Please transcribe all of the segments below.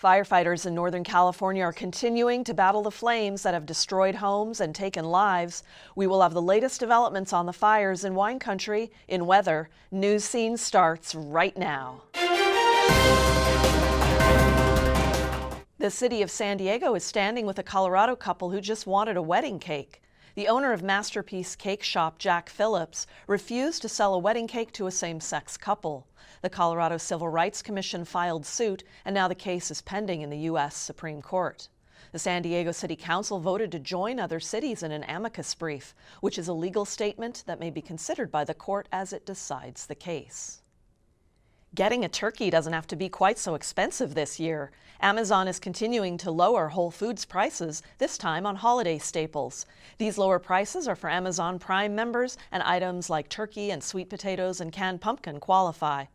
Firefighters in Northern California are continuing to battle the flames that have destroyed homes and taken lives. We will have the latest developments on the fires in wine country, in weather. News Scene starts right now. The city of San Diego is standing with a Colorado couple who just wanted a wedding cake. The owner of Masterpiece Cake Shop, Jack Phillips, refused to sell a wedding cake to a same-sex couple. The Colorado Civil Rights Commission filed suit, and now the case is pending in the U.S. Supreme Court. The San Diego City Council voted to join other cities in an amicus brief, which is a legal statement that may be considered by the court as it decides the case. Getting a turkey doesn't have to be quite so expensive this year. Amazon is continuing to lower Whole Foods prices, this time on holiday staples. These lower prices are for Amazon Prime members, and items like turkey and sweet potatoes and canned pumpkin qualify.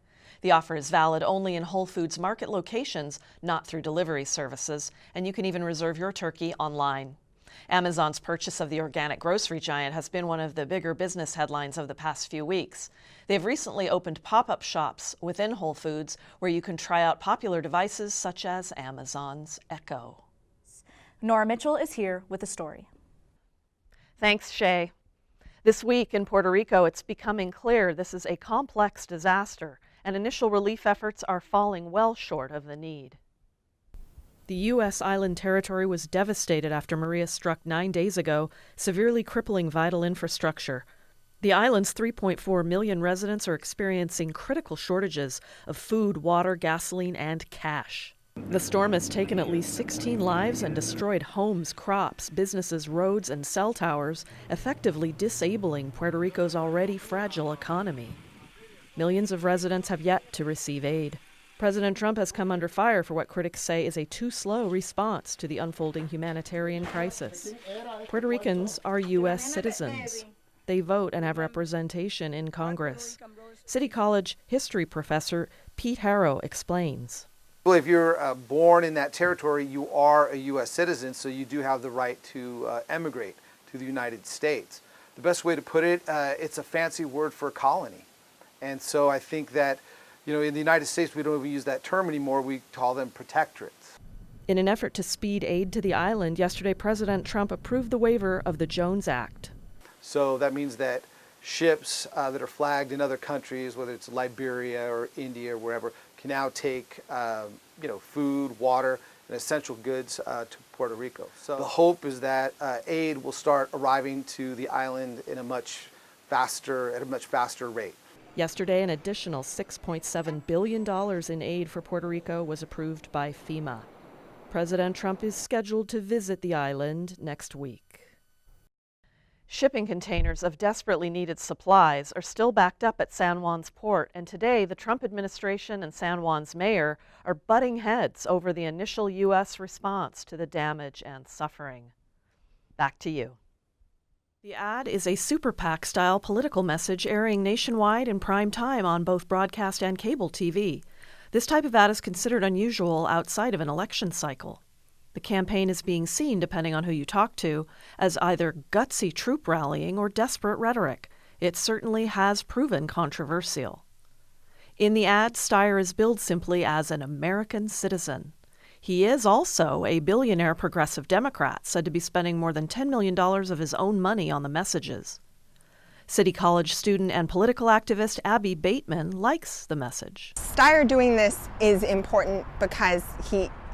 The offer is valid only in Whole Foods market locations, not through delivery services, and you can even reserve your turkey online. Amazon's purchase of the organic grocery giant has been one of the bigger business headlines of the past few weeks. They've recently opened pop-up shops within Whole Foods where you can try out popular devices such as Amazon's Echo. Nora Mitchell is here with the story. Thanks, Shay. This week in Puerto Rico, it's becoming clear this is a complex disaster, and initial relief efforts are falling well short of the need. The U.S. island territory was devastated after Maria struck 9 days ago, severely crippling vital infrastructure. The island's 3.4 million residents are experiencing critical shortages of food, water, gasoline, and cash. The storm has taken at least 16 lives and destroyed homes, crops, businesses, roads, and cell towers, effectively disabling Puerto Rico's already fragile economy. Millions of residents have yet to receive aid. President Trump has come under fire for what critics say is a too slow response to the unfolding humanitarian crisis. Puerto Ricans are U.S. citizens. They vote and have representation in Congress. City College history professor Pete Harrow explains. Well, if you're born in that territory, you are a U.S. citizen, so you do have the right to emigrate to the United States. The best way to put it, it's a fancy word for colony. And so I think that, in the United States, we don't even use that term anymore. We call them protectorates. In an effort to speed aid to the island, yesterday President Trump approved the waiver of the Jones Act. So that means that ships that are flagged in other countries, whether it's Liberia or India or wherever, can now take food, water, and essential goods to Puerto Rico. So the hope is that aid will start arriving to the island at a much faster rate. Yesterday, an additional $6.7 billion in aid for Puerto Rico was approved by FEMA. President Trump is scheduled to visit the island next week. Shipping containers of desperately needed supplies are still backed up at San Juan's port, and today the Trump administration and San Juan's mayor are butting heads over the initial U.S. response to the damage and suffering. Back to you. The ad is a super PAC-style political message airing nationwide in prime time on both broadcast and cable TV. This type of ad is considered unusual outside of an election cycle. The campaign is being seen, depending on who you talk to, as either gutsy troop rallying or desperate rhetoric. It certainly has proven controversial. In the ad, Steyer is billed simply as an American citizen. He is also a billionaire progressive Democrat, said to be spending more than $10 million of his own money on the messages. City College student and political activist Abby Bateman likes the message. Steyer doing this is important because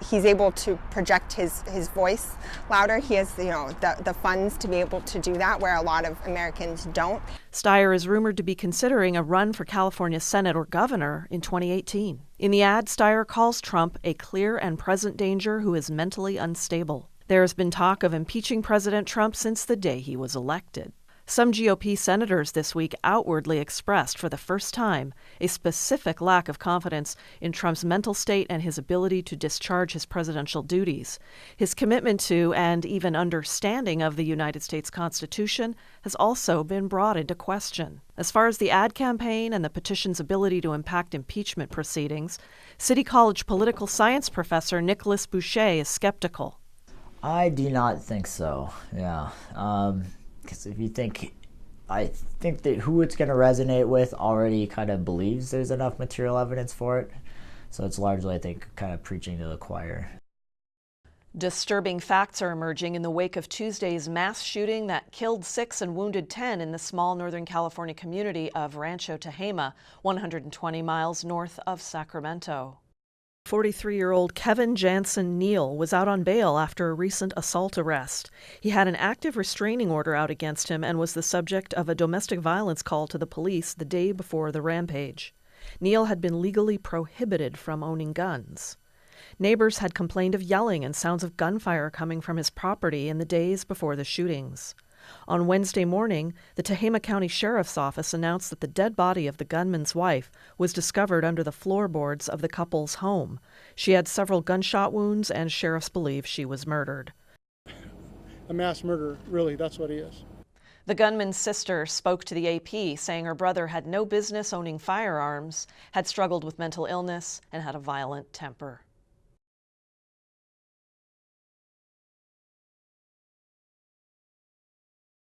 he's able to project his voice louder. He has the funds to be able to do that, where a lot of Americans don't. Steyer is rumored to be considering a run for California Senate or governor in 2018. In the ad, Steyer calls Trump a clear and present danger who is mentally unstable. There has been talk of impeaching President Trump since the day he was elected. Some GOP senators this week outwardly expressed for the first time a specific lack of confidence in Trump's mental state and his ability to discharge his presidential duties. His commitment to and even understanding of the United States Constitution has also been brought into question. As far as the ad campaign and the petition's ability to impact impeachment proceedings, City College political science professor Nicholas Boucher is skeptical. I do not think so, yeah. Because I think that who it's going to resonate with already kind of believes there's enough material evidence for it. So it's largely, I think, kind of preaching to the choir. Disturbing facts are emerging in the wake of Tuesday's mass shooting that killed 6 and wounded 10 in the small Northern California community of Rancho Tehama, 120 miles north of Sacramento. 43-year-old Kevin Jansen Neal was out on bail after a recent assault arrest. He had an active restraining order out against him and was the subject of a domestic violence call to the police the day before the rampage. Neal had been legally prohibited from owning guns. Neighbors had complained of yelling and sounds of gunfire coming from his property in the days before the shootings. On Wednesday morning, the Tehama County Sheriff's Office announced that the dead body of the gunman's wife was discovered under the floorboards of the couple's home. She had several gunshot wounds, and sheriffs believe she was murdered. A mass murderer, really, that's what he is. The gunman's sister spoke to the AP, saying her brother had no business owning firearms, had struggled with mental illness, and had a violent temper.